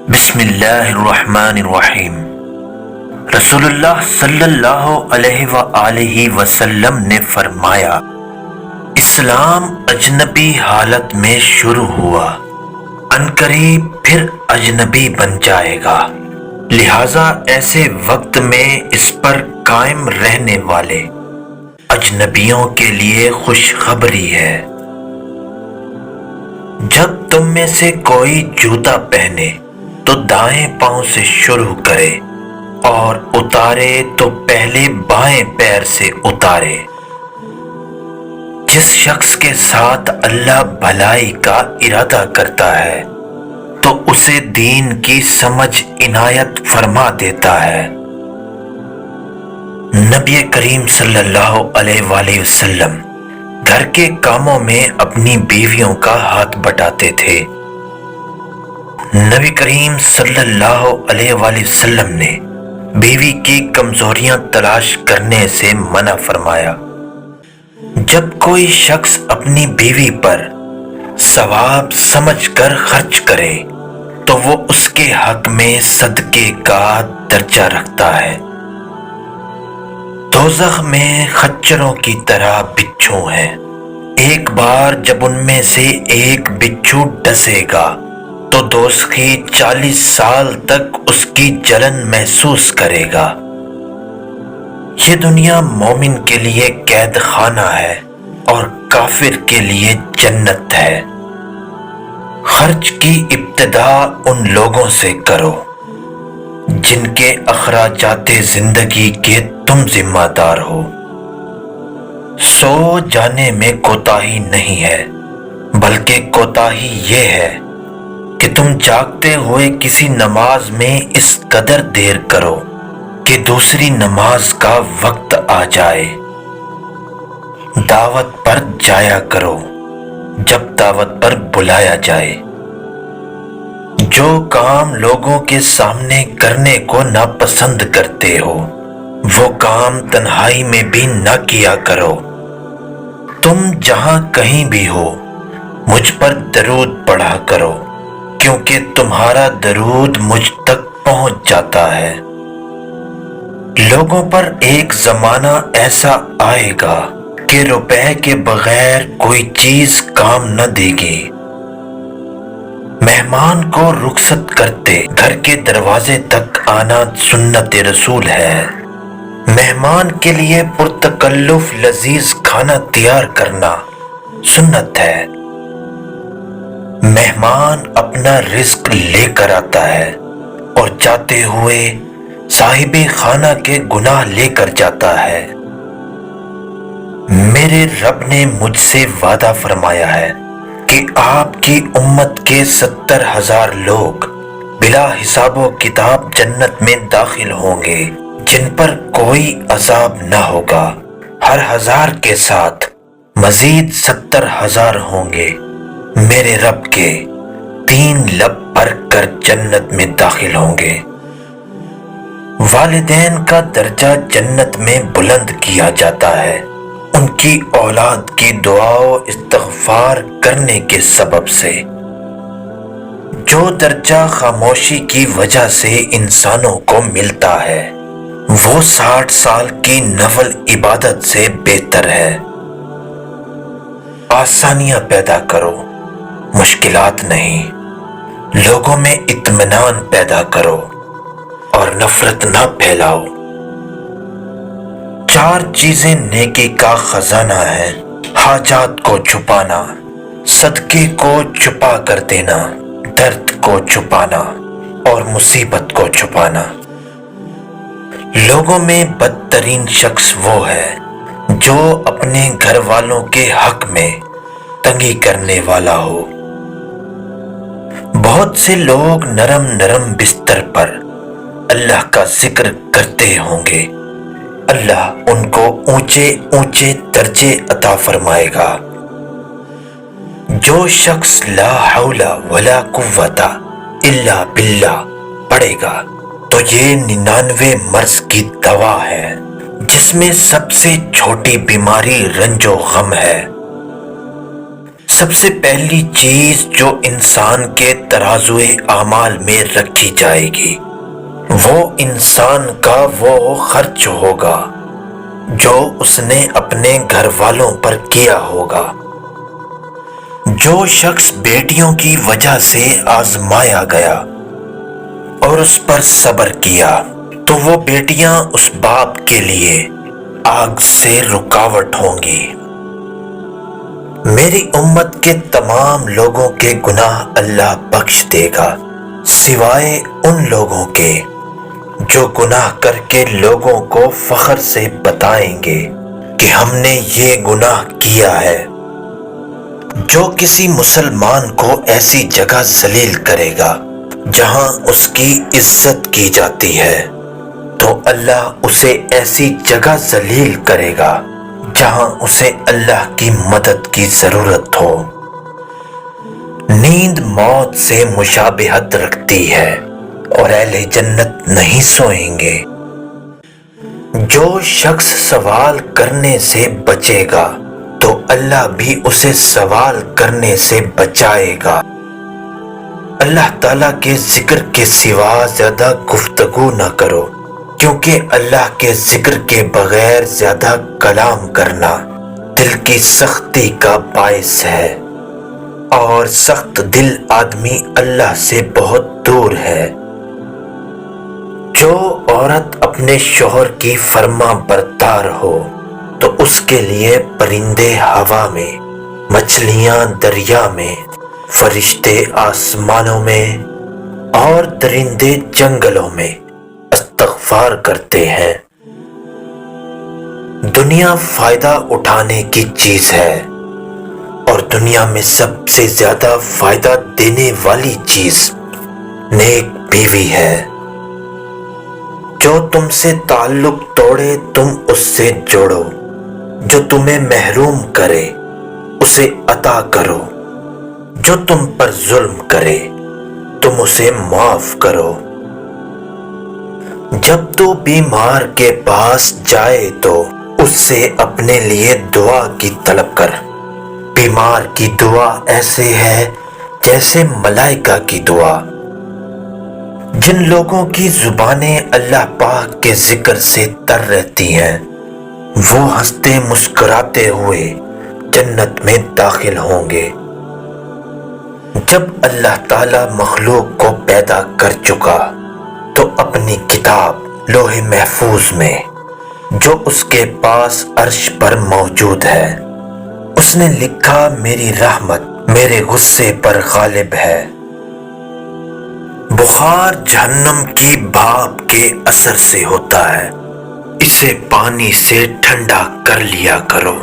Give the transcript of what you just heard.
بسم اللہ الرحمن الرحیم۔ رسول اللہ صلی اللہ علیہ وآلہ وسلم نے فرمایا، اسلام اجنبی حالت میں شروع ہوا، عنقریب پھر اجنبی بن جائے گا، لہٰذا ایسے وقت میں اس پر قائم رہنے والے اجنبیوں کے لیے خوشخبری ہے۔ جب تم میں سے کوئی جوتا پہنے تو دائیں پاؤں سے شروع کرے اور اتارے تو پہلے بائیں پیر سے اتارے۔ جس شخص کے ساتھ اللہ بھلائی کا ارادہ کرتا ہے تو اسے دین کی سمجھ عنایت فرما دیتا ہے۔ نبی کریم صلی اللہ علیہ وآلہ وسلم گھر کے کاموں میں اپنی بیویوں کا ہاتھ بٹاتے تھے۔ نبی کریم صلی اللہ علیہ وآلہ وسلم نے بیوی کی کمزوریاں تلاش کرنے سے منع فرمایا۔ جب کوئی شخص اپنی بیوی پر ثواب سمجھ کر خرچ کرے تو وہ اس کے حق میں صدقے کا درجہ رکھتا ہے۔ دوزخ میں خچروں کی طرح بچھو ہیں، ایک بار جب ان میں سے ایک بچھو ڈسے گا تو دوزخی 40 سال تک اس کی جلن محسوس کرے گا۔ یہ دنیا مومن کے لیے قید خانہ ہے اور کافر کے لیے جنت ہے۔ خرچ کی ابتدا ان لوگوں سے کرو جن کے اخراجات زندگی کے تم ذمہ دار ہو۔ سو جانے میں کوتاہی نہیں ہے، بلکہ کوتاہی یہ ہے کہ تم جاگتے ہوئے کسی نماز میں اس قدر دیر کرو کہ دوسری نماز کا وقت آ جائے۔ دعوت پر جایا کرو جب دعوت پر بلایا جائے۔ جو کام لوگوں کے سامنے کرنے کو ناپسند کرتے ہو وہ کام تنہائی میں بھی نہ کیا کرو۔ تم جہاں کہیں بھی ہو مجھ پر درود پڑھا کرو، کیونکہ تمہارا درود مجھ تک پہنچ جاتا ہے۔ لوگوں پر ایک زمانہ ایسا آئے گا کہ روپے کے بغیر کوئی چیز کام نہ دے گی۔ مہمان کو رخصت کرتے گھر کے دروازے تک آنا سنت رسول ہے۔ مہمان کے لیے پرتکلف لذیذ کھانا تیار کرنا سنت ہے۔ مہمان اپنا رزق لے کر آتا ہے اور جاتے ہوئے صاحب خانہ کے گناہ لے کر جاتا ہے۔ میرے رب نے مجھ سے وعدہ فرمایا ہے کہ آپ کی امت کے 70,000 لوگ بلا حساب و کتاب جنت میں داخل ہوں گے جن پر کوئی عذاب نہ ہوگا۔ ہر 1000 کے ساتھ مزید 70,000 ہوں گے میرے رب کے 3 لب بھر کر جنت میں داخل ہوں گے۔ والدین کا درجہ جنت میں بلند کیا جاتا ہے ان کی اولاد کی دعا و استغفار کرنے کے سبب سے۔ جو درجہ خاموشی کی وجہ سے انسانوں کو ملتا ہے وہ 60 سال کی نفل عبادت سے بہتر ہے۔ آسانیاں پیدا کرو، مشکلات نہیں۔ لوگوں میں اطمینان پیدا کرو اور نفرت نہ پھیلاؤ۔ 4 چیزیں نیکی کا خزانہ ہیں: حاجات کو چھپانا، صدقے کو چھپا کر دینا، درد کو چھپانا اور مصیبت کو چھپانا۔ لوگوں میں بدترین شخص وہ ہے جو اپنے گھر والوں کے حق میں تنگی کرنے والا ہو۔ بہت سے لوگ نرم نرم بستر پر اللہ کا ذکر کرتے ہوں گے، اللہ ان کو اونچے اونچے درجے عطا فرمائے گا۔ جو شخص لا حول ولا قوت الا باللہ پڑھے گا تو یہ 99 مرض کی دوا ہے جس میں سب سے چھوٹی بیماری رنج و غم ہے۔ سب سے پہلی چیز جو انسان کے ترازوئے اعمال میں رکھی جائے گی وہ انسان کا وہ خرچ ہوگا جو اس نے اپنے گھر والوں پر کیا ہوگا۔ جو شخص بیٹیوں کی وجہ سے آزمایا گیا اور اس پر صبر کیا تو وہ بیٹیاں اس باپ کے لیے آگ سے رکاوٹ ہوں گی۔ میری امت کے تمام لوگوں کے گناہ اللہ بخش دے گا سوائے ان لوگوں کے جو گناہ کر کے لوگوں کو فخر سے بتائیں گے کہ ہم نے یہ گناہ کیا ہے۔ جو کسی مسلمان کو ایسی جگہ ذلیل کرے گا جہاں اس کی عزت کی جاتی ہے تو اللہ اسے ایسی جگہ ذلیل کرے گا جہاں اسے اللہ کی مدد کی ضرورت ہو۔ نیند موت سے مشابہت رکھتی ہے اور اہل جنت نہیں سوئیں گے۔ جو شخص سوال کرنے سے بچے گا تو اللہ بھی اسے سوال کرنے سے بچائے گا۔ اللہ تعالیٰ کے ذکر کے سوا زیادہ گفتگو نہ کرو کیونکہ اللہ کے ذکر کے بغیر زیادہ کلام کرنا دل کی سختی کا باعث ہے اور سخت دل آدمی اللہ سے بہت دور ہے۔ جو عورت اپنے شوہر کی فرما بردار ہو تو اس کے لیے پرندے ہوا میں، مچھلیاں دریا میں، فرشتے آسمانوں میں اور درندے جنگلوں میں استغفار کرتے ہیں۔ دنیا فائدہ اٹھانے کی چیز ہے اور دنیا میں سب سے زیادہ فائدہ دینے والی چیز نیک بیوی ہے۔ جو تم سے تعلق توڑے تم اس سے جوڑو، جو تمہیں محروم کرے اسے عطا کرو، جو تم پر ظلم کرے تم اسے معاف کرو۔ جب تو بیمار کے پاس جائے تو اس سے اپنے لیے دعا کی طلب کر۔ بیمار کی دعا ایسے ہے جیسے ملائکہ کی دعا۔ جن لوگوں کی زبانیں اللہ پاک کے ذکر سے تر رہتی ہیں وہ ہنستے مسکراتے ہوئے جنت میں داخل ہوں گے۔ جب اللہ تعالی مخلوق کو پیدا کر چکا تو اپنی کتاب لوح محفوظ میں جو اس کے پاس عرش پر موجود ہے اس نے لکھا میری رحمت میرے غصے پر غالب ہے۔ بخار جہنم کی بھاپ کے اثر سے ہوتا ہے، اسے پانی سے ٹھنڈا کر لیا کرو۔